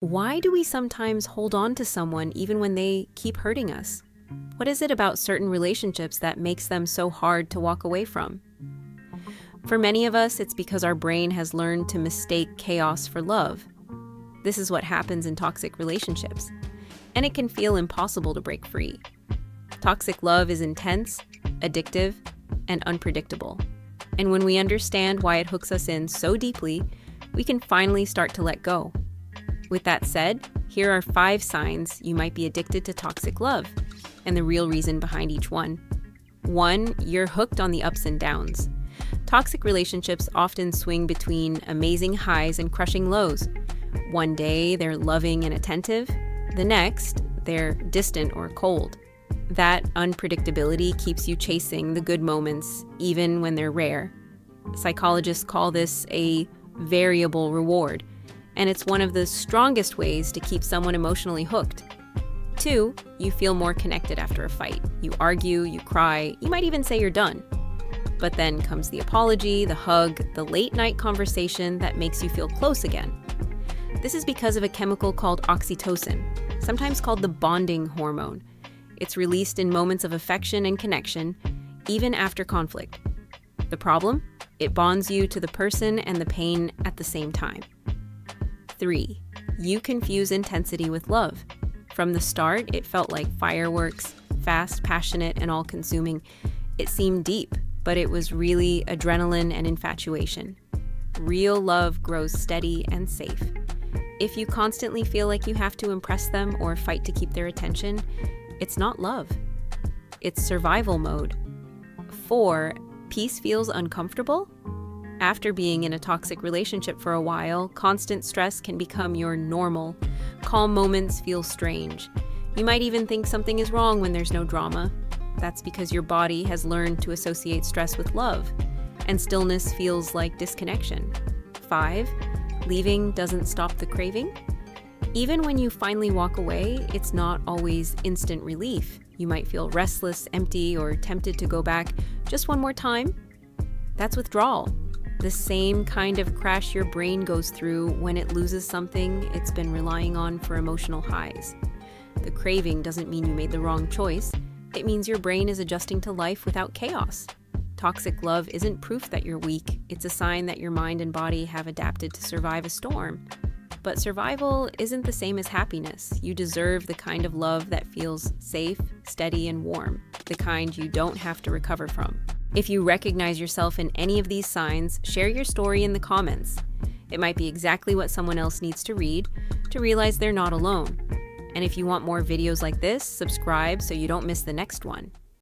Why do we sometimes hold on to someone even when they keep hurting us? What is it about certain relationships that makes them so hard to walk away from? For many of us, it's because our brain has learned to mistake chaos for love. This is what happens in toxic relationships, and it can feel impossible to break free. Toxic love is intense, addictive, and unpredictable. And when we understand why it hooks us in so deeply, we can finally start to let go. With that said, here are 5 signs you might be addicted to toxic love, and the real reason behind each one. 1. You're hooked on the ups and downs. Toxic relationships often swing between amazing highs and crushing lows. One day, they're loving and attentive. The next, they're distant or cold. That unpredictability keeps you chasing the good moments, even when they're rare. Psychologists call this a variable reward, and it's one of the strongest ways to keep someone emotionally hooked. 2, you feel more connected after a fight. You argue, you cry, you might even say you're done. But then comes the apology, the hug, the late-night conversation that makes you feel close again. This is because of a chemical called oxytocin, sometimes called the bonding hormone. It's released in moments of affection and connection, even after conflict. The problem? It bonds you to the person and the pain at the same time. 3, you confuse intensity with love. From the start, it felt like fireworks, fast, passionate, and all-consuming. It seemed deep, but it was really adrenaline and infatuation. Real love grows steady and safe. If you constantly feel like you have to impress them or fight to keep their attention, it's not love. It's survival mode. 4, peace feels uncomfortable. After being in a toxic relationship for a while, constant stress can become your normal. Calm moments feel strange. You might even think something is wrong when there's no drama. That's because your body has learned to associate stress with love, and stillness feels like disconnection. 5, leaving doesn't stop the craving. Even when you finally walk away, it's not always instant relief. You might feel restless, empty, or tempted to go back just one more time. That's withdrawal. The same kind of crash your brain goes through when it loses something it's been relying on for emotional highs. The craving doesn't mean you made the wrong choice. It means your brain is adjusting to life without chaos. Toxic love isn't proof that you're weak. It's a sign that your mind and body have adapted to survive a storm. But survival isn't the same as happiness. You deserve the kind of love that feels safe, steady, and warm, the kind you don't have to recover from. If you recognize yourself in any of these signs, share your story in the comments. It might be exactly what someone else needs to read to realize they're not alone. And if you want more videos like this, subscribe so you don't miss the next one.